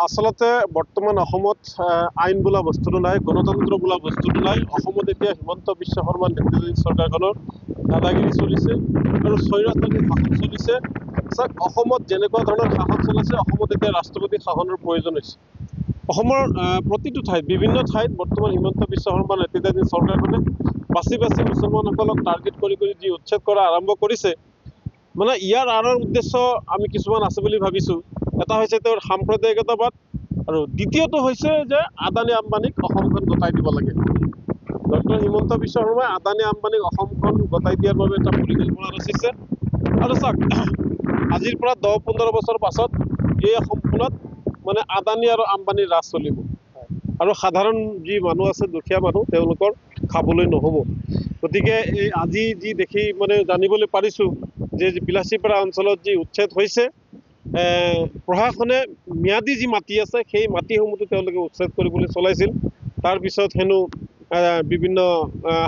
আচলতে বৰ্তমান অসমত আইন বোলা বস্তুটো নাই, গণতন্ত্ৰ বোলা বস্তুটো নাই। অসমত এতিয়া হিমন্ত বিশ্ব শৰ্মা নেতৃত্বাধীন চৰকাৰখনৰ দাদাগিৰি চলিছে আৰু স্বৈৰাচাৰী শাসন চলিছে। চাওক, অসমত যেনেকুৱা ধৰণৰ শাসন চলিছে, অসমত এতিয়া ৰাষ্ট্ৰপতি শাসনৰ প্ৰয়োজন হৈছে। অসমৰ প্ৰতিটো ঠাইত, বিভিন্ন ঠাইত বৰ্তমান হিমন্ত বিশ্ব শৰ্মা নেতৃত্বাধীন চৰকাৰখনে বাছি বাছি মুছলমানসকলক টাৰ্গেট কৰি কৰি যি উচ্ছেদ কৰা আৰম্ভ কৰিছে, মানে ইয়াৰ আঁৰৰ উদ্দেশ্য আমি কিছুমান আছে বুলি ভাবিছোঁ। এটা হৈছে তেওঁৰ সাম্প্ৰদায়িকতাবাদ, আৰু দ্বিতীয়টো হৈছে যে আদানী আম্বানীক অসমখন গতাই দিব লাগে। ডক্টৰ হিমন্ত বিশ্ব শৰ্মাই আদানী আম্বানীক অসমখন গতাই দিয়াৰ বাবে এটা পৰিকল্পনা ৰচিছে। আৰু চাওক, আজিৰ পৰা 10-15 বছৰ পাছত এই অসমখনত মানে আদানী আৰু আম্বানীৰ ৰাজ চলিব, আৰু সাধাৰণ যি মানুহ আছে, দুখীয়া মানুহ, তেওঁলোকৰ খাবলৈ নহ'ব। গতিকে এই আজি যি দেখি মানে জানিবলৈ পাৰিছোঁ যে বিলাসীপাৰা অঞ্চলত যি উচ্ছেদ হৈছে, প্ৰশাসনে ম্যাদী যি মাটি আছে, সেই মাটিসমূহতো তেওঁলোকে উচ্ছেদ কৰিবলৈ চলাইছিল। তাৰপিছত হেনো বিভিন্ন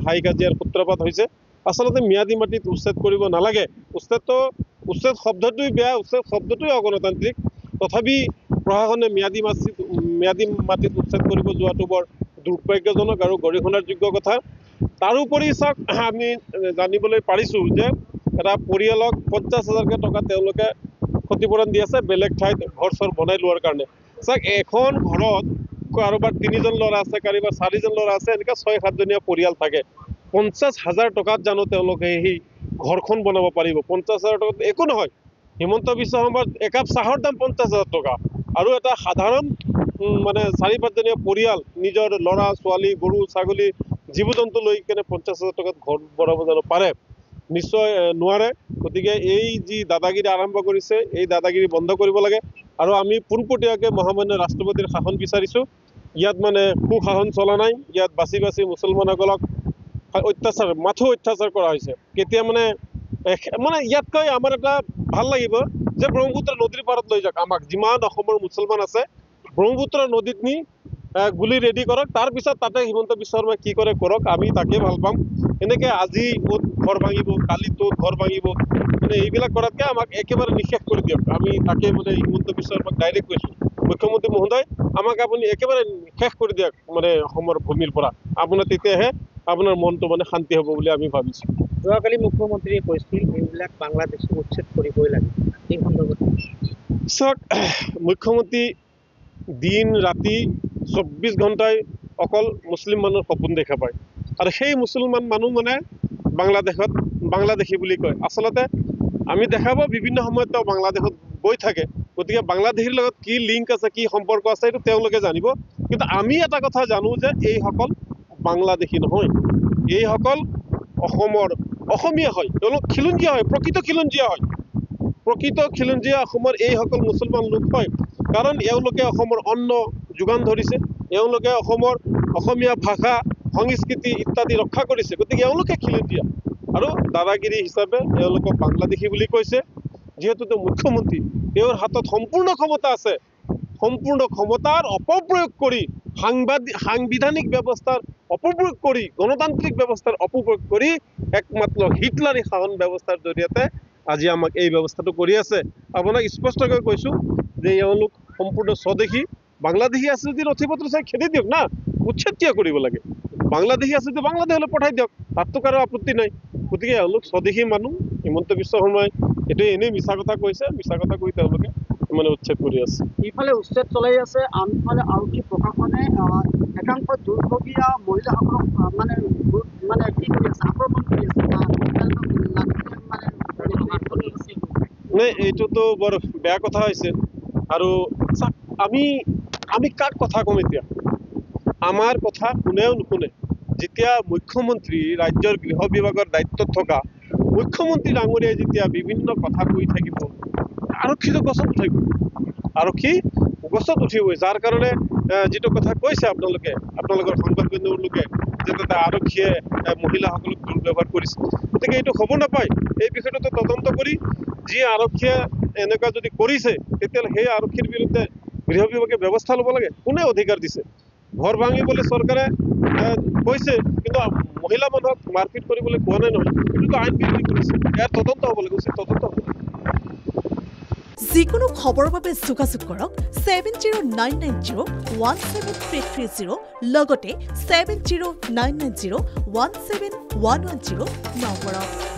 হাই কাজিয়াৰ সূত্ৰপাত হৈছে। আচলতে ম্যাদী মাটিত উচ্ছেদ কৰিব নালাগে। উচ্ছেদ শব্দটোৱেই বেয়া, উচ্ছেদ শব্দটোৱেই অগণতান্ত্ৰিক। তথাপি প্ৰশাসনে ম্যাদী মাটিত উচ্ছেদ কৰিব যোৱাটো বৰ দুৰ্ভাগ্যজনক আৰু গৰিহণাৰ যোগ্য কথা। তাৰোপৰি চাওক, আমি জানিবলৈ পাৰিছোঁ যে এটা পৰিয়ালক 50,000কৈ টকা তেওঁলোকে ক্ষতিপূৰণ দি আছে বেলেগ ঠাইত ঘৰ চৰ বনাই লোৱাৰ কাৰণে। চাওক, এখন ঘৰত কাৰোবাৰ 3জন ল'ৰা আছে, কাৰোবাৰ 4জন ল'ৰা আছে, এনেকৈ 6-7জনীয়া পৰিয়াল থাকে। 50,000 টকাত জানো তেওঁলোকে সেই ঘৰখন বনাব পাৰিব? 50,000 টকাত একো নহয়। হিমন্ত বিশ্ব শৰ্মাৰ একাপ চাহৰ দাম 50,000 টকা, আৰু এটা সাধাৰণ মানে 4-5জনীয়া পৰিয়াল নিজৰ ল'ৰা ছোৱালী, গৰু ছাগলী, জীৱ জন্তু লৈ কেনে 50,000 টকাত ঘৰ বনাব জানো পাৰে? নিশ্চয় নোৱাৰে। গতিকে এই যি দাদাগিৰি আৰম্ভ কৰিছে, এই দাদাগিৰি বন্ধ কৰিব লাগে। আৰু আমি পোনপটীয়াকৈ মহামান্য ৰাষ্ট্ৰপতিৰ শাসন বিচাৰিছোঁ। ইয়াত মানে সুশাসন চলা নাই। ইয়াত বাছি বাছি মুছলমানসকলক মাথো অত্যাচাৰ কৰা হৈছে। কেতিয়া মানে ইয়াতকৈ আমাৰ এটা ভাল লাগিব যে ব্ৰহ্মপুত্ৰ নদীৰ পাৰত লৈ যাওক আমাক, যিমান অসমৰ মুছলমান আছে, ব্ৰহ্মপুত্ৰ নদীত নি গুলি ৰেডি কৰক। তাৰপিছত তাতে হিমন্ত বিশ্ব শৰ্মাই কি কৰে কৰক, আমি তাকে ভাল পাম। এনেকৈ আজি ক'ত ঘৰ ভাঙিব, কালি ক'ত ঘৰ ভাঙিব, মানে এইবিলাক কৰাতকৈ আমাক একেবাৰে নিঃশেষ কৰি দিয়ক। আমি তাকে মানে হিমন্ত বিশ্ব শৰ্মাক ডাইৰেক্ট কৈছোঁ, মুখ্যমন্ত্ৰী মহোদয়, আমাক আপুনি একেবাৰে শেষ কৰি দিয়ক মানে অসমৰ ভূমিৰ পৰা। আপোনাৰ তেতিয়াহে আপোনাৰ মনটো মানে শান্তি হ'ব বুলি আমি ভাবিছোঁ। যোৱাকালি মুখ্যমন্ত্ৰীয়ে কৈছিল এইবিলাক বাংলাদেশক উচ্ছেদ কৰিবই লাগে। এই সন্দৰ্ভত চাওক, মুখ্যমন্ত্ৰী দিন ৰাতি 24 ঘণ্টাই অকল মুছলিম মানুহৰ সপোন দেখা পায়, আৰু সেই মুছলমান মানুহ মানে বাংলাদেশী বুলি কয়। আচলতে আমি দেখা পাওঁ বিভিন্ন সময়ত তেওঁ বাংলাদেশত গৈ থাকে। গতিকে বাংলাদেশীৰ লগত কি লিংক আছে, কি সম্পৰ্ক আছে, এইটো তেওঁলোকে জানিব। কিন্তু আমি এটা কথা জানো যে এইসকল বাংলাদেশী নহয়, এইসকল অসমীয়া হয়। তেওঁলোক খিলঞ্জীয়া হয়, প্ৰকৃত খিলঞ্জীয়া অসমৰ এইসকল মুছলমান লোক হয়। কাৰণ এওঁলোকে অসমৰ অন্ন যোগান ধৰিছে, এওঁলোকে অসমীয়া ভাষা সংস্কৃতি ইত্যাদি ৰক্ষা কৰিছে। গতিকে এওঁলোকে খিলঞ্জীয়া, আৰু দাদাগিৰি হিচাপে এওঁলোকক বাংলাদেশী বুলি কৈছে। যিহেতু তেওঁ মুখ্যমন্ত্ৰী, তেওঁৰ হাতত সম্পূৰ্ণ ক্ষমতা আছে। সম্পূৰ্ণ ক্ষমতাৰ অপপ্ৰয়োগ কৰি, সাংবিধানিক ব্যৱস্থাৰ অপপ্ৰয়োগ কৰি, গণতান্ত্ৰিক ব্যৱস্থাৰ অপপ্ৰয়োগ কৰি, একমাত্ৰ হিটলাৰী শাসন ব্যৱস্থাৰ জৰিয়তে আজি আমাক এই ব্যৱস্থাটো কৰি আছে। আপোনাক স্পষ্টকৈ কৈছোঁ যে এওঁলোক সম্পূৰ্ণ স্বদেশী। বাংলাদেশী আছে যদি নথি পত্ৰ চাই খেদি দিয়ক না, উচ্ছেদ কিয় কৰিব লাগে? বাংলাদেশী আছে যদি বাংলাদেশলৈ পঠাই দিয়ক, তাততো কাৰো আপত্তি নাই। গতিকে এওঁলোক স্বদেশী মানুহ। হিমন্ত বিশ্ব শৰ্মাই এইটো এনেই মিছা কথা কৈছে, মিছা কথা কৈ তেওঁলোকে মানে উচ্ছেদ কৰি আছে। ইফালে উচ্ছেদ চলাই আছে, আনফালে আৰক্ষী প্ৰশাসনে একাংশ দুৰ্ভগীয়া মহিলাসকলক মানে কি কৰি আছে, আক্ৰমণ কৰি আছে। নাই, এইটোতো বৰ বেয়া কথা হৈছে। আৰু আমি কাক কথা ক'ম এতিয়া? আমাৰ কথা কোনেও নুশুনে। যেতিয়া মুখ্যমন্ত্ৰী, ৰাজ্যৰ গৃহ বিভাগৰ দায়িত্বত থকা মুখ্যমন্ত্ৰী ডাঙৰীয়াই যেতিয়া বিভিন্ন কথা কৈ থাকিব, আৰক্ষীটো গছত উঠিব, যাৰ কাৰণে যিটো কথা কৈছে আপোনালোকৰ সংবাদবন্ধুৰ লোকে, যে তাতে আৰক্ষীয়ে মহিলাসকলক দুৰ্ব্যৱহাৰ কৰিছে। গতিকে এইটো হ'ব নাপায়। এই বিষয়টোতো তদন্ত কৰি যি আৰক্ষীয়ে এনেকুৱা যদি কৰিছে, তেতিয়াহ'লে সেই আৰক্ষীৰ বিৰুদ্ধে গৃহ বিভাগে ব্যৱস্থা ল'ব লাগে। কোনে অধিকাৰ দিছে? ঘৰ ভাঙিবলৈ চৰকাৰে কৈছে, কিন্তু মহিলা মানুহক মাৰপিট কৰিবলৈ কোৱা নাই নহয়। এইটোতো আইন বিৰোধী কৰিছে। ইয়াৰ তদন্ত হ'ব লাগে, উচিত তদন্ত হ'ব লাগে। যিকোনো খবৰৰ বাবে যোগাযোগ কৰক 7099017330 লগতে 7099017110 নম্বৰত।